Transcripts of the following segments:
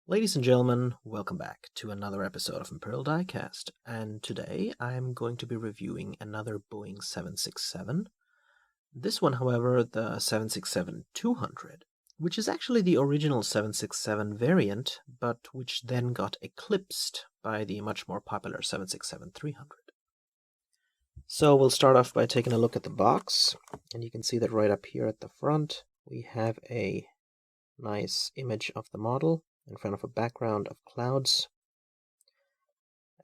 Ladies and gentlemen, welcome back to another episode of Imperial Diecast, and today I'm going to be reviewing another Boeing 767. This one, however, the 767-200, which is actually the original 767 variant, but which then got eclipsed by the much more popular 767-300. So we'll start off by taking a look at the box, and you can see that right up here at the front we have a nice image of the model in front of a background of clouds.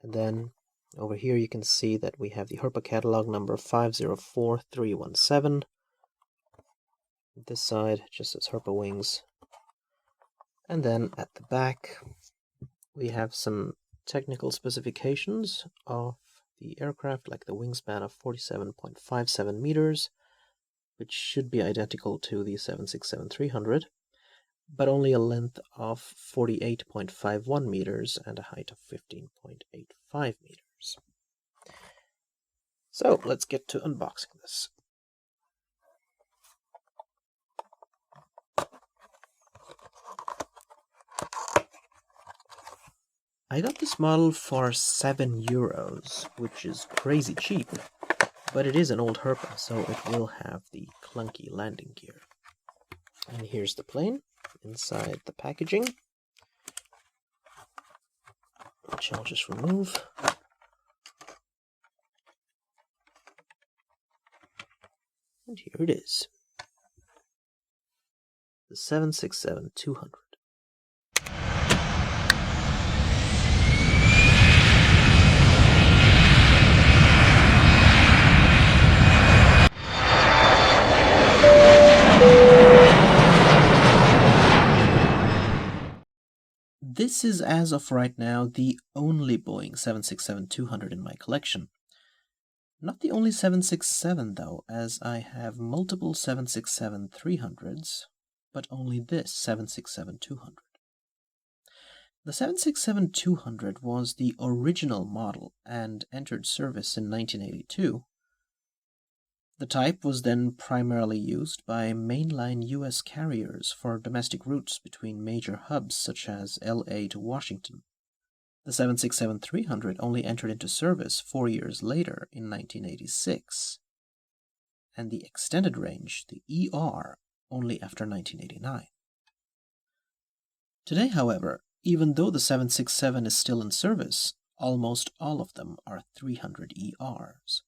And then over here you can see that we have the Herpa catalog number 504317. This side just says Herpa wings. And then at the back we have some technical specifications of the aircraft, like the wingspan of 47.57 meters, which should be identical to the 767-300. But only a length of 48.51 meters and a height of 15.85 meters. So let's get to unboxing this. I got this model for €7, which is crazy cheap, but it is an old Herpa, so it will have the clunky landing gear. And here's the plane inside the packaging, which I'll just remove. And here it is, the 767-200. This is, as of right now, the only Boeing 767-200 in my collection. Not the only 767 though, as I have multiple 767-300s, but only this 767-200. The 767-200 was the original model and entered service in 1982. The type was then primarily used by mainline U.S. carriers for domestic routes between major hubs such as LA to Washington. The 767-300 only entered into service 4 years later in 1986, and the extended range, the ER, only after 1989. Today, however, even though the 767 is still in service, almost all of them are 300 ERs,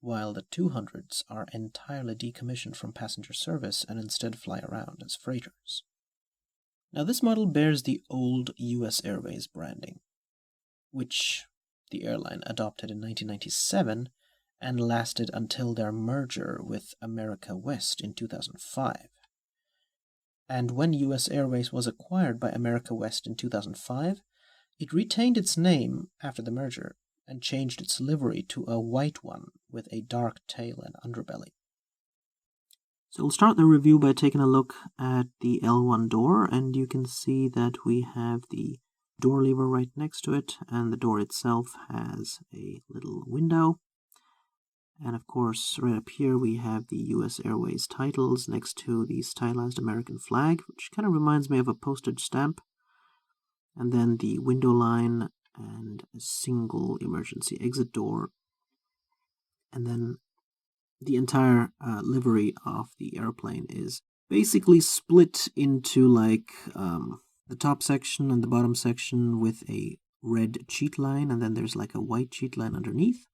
while the 200s are entirely decommissioned from passenger service and instead fly around as freighters. Now, this model bears the old US Airways branding, which the airline adopted in 1997 and lasted until their merger with America West in 2005. And when US Airways was acquired by America West in 2005, it retained its name after the merger and changed its livery to a white one with a dark tail and underbelly. So we'll start the review by taking a look at the L1 door, and you can see that we have the door lever right next to it, and the door itself has a little window. And of course, right up here we have the US Airways titles next to the stylized American flag, which kind of reminds me of a postage stamp. And then the window line and a single emergency exit door. And then the entire livery of the airplane is basically split into like the top section and the bottom section with a red cheat line, and then there's like a white cheat line underneath.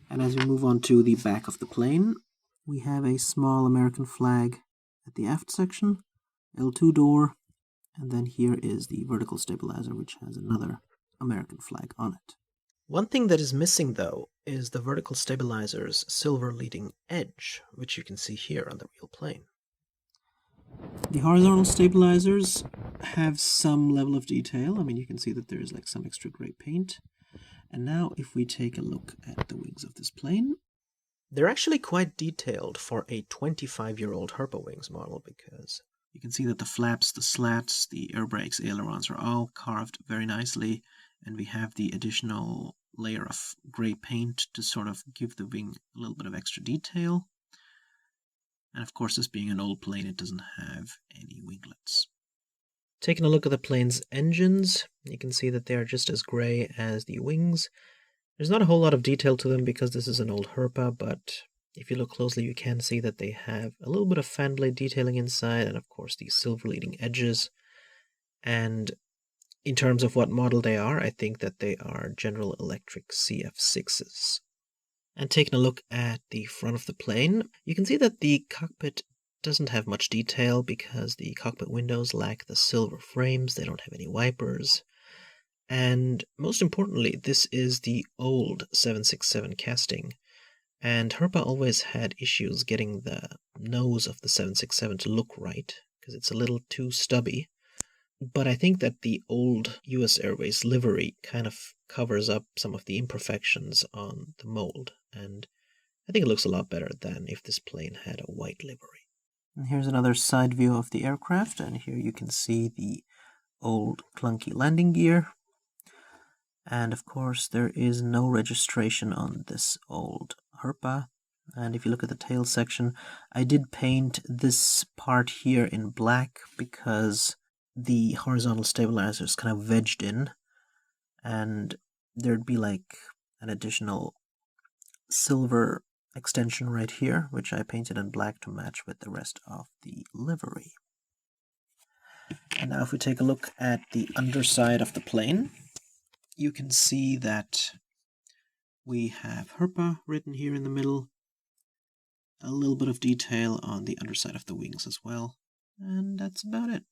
And as we move on to the back of the plane, we have a small American flag at the aft section, L2 door, and then here is the vertical stabilizer, which has another American flag on it. One thing that is missing, though, is the vertical stabilizer's silver leading edge, which you can see here on the real plane. The horizontal stabilizers have some level of detail. I mean, you can see that there's like some extra gray paint. And now if we take a look at the wings of this plane, they're actually quite detailed for a 25-year-old Herpa wings model, because you can see that the flaps, the slats, the air brakes, ailerons are all carved very nicely, and we have the additional layer of gray paint to sort of give the wing a little bit of extra detail. And of course, this being an old plane, it doesn't have any winglets. Taking a look at the plane's engines, you can see that they are just as grey as the wings. There's not a whole lot of detail to them because this is an old Herpa, but if you look closely you can see that they have a little bit of fan blade detailing inside and of course these silver leading edges. And in terms of what model they are, I think that they are General Electric CF6s. And taking a look at the front of the plane, you can see that the cockpit doesn't have much detail because the cockpit windows lack the silver frames, they don't have any wipers. And most importantly, this is the old 767 casting. And Herpa always had issues getting the nose of the 767 to look right, because it's a little too stubby. But I think that the old US Airways livery kind of covers up some of the imperfections on the mold, and I think it looks a lot better than if this plane had a white livery. And here's another side view of the aircraft, and here you can see the old clunky landing gear. And of course there is no registration on this old Herpa. And if you look at the tail section, I did paint this part here in black because the horizontal stabilizer is kind of wedged in, and there'd be like an additional silver extension right here, which I painted in black to match with the rest of the livery. And now if we take a look at the underside of the plane, you can see that we have Herpa written here in the middle, a little bit of detail on the underside of the wings as well, and that's about it.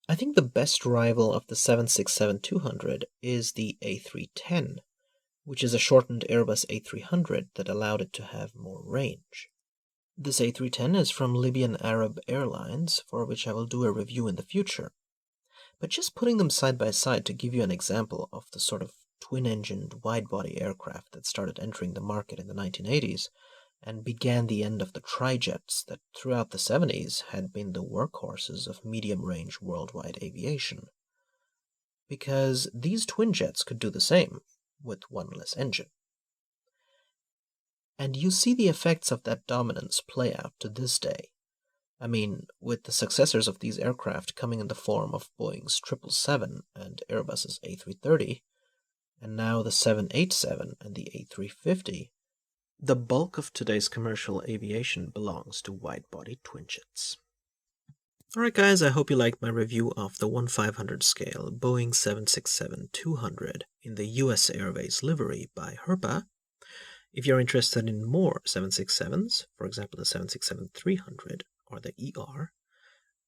I think the best rival of the 767-200 is the A310, which is a shortened Airbus A300 that allowed it to have more range. This A310 is from Libyan Arab Airlines, for which I will do a review in the future. But just putting them side by side to give you an example of the sort of twin-engined wide-body aircraft that started entering the market in the 1980s and began the end of the trijets that throughout the 70s had been the workhorses of medium-range worldwide aviation. Because these twin jets could do the same, with one less engine. And you see the effects of that dominance play out to this day. I mean, with the successors of these aircraft coming in the form of Boeing's 777 and Airbus's A330, and now the 787 and the A350, the bulk of today's commercial aviation belongs to wide-body twin jets. Alright guys, I hope you liked my review of the 1/500 scale Boeing 767-200 in the US Airways livery by Herpa. If you're interested in more 767s, for example the 767-300 or the ER,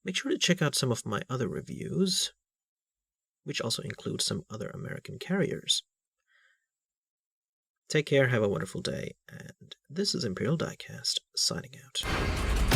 make sure to check out some of my other reviews, which also include some other American carriers. Take care, have a wonderful day, and this is Imperial Diecast, signing out.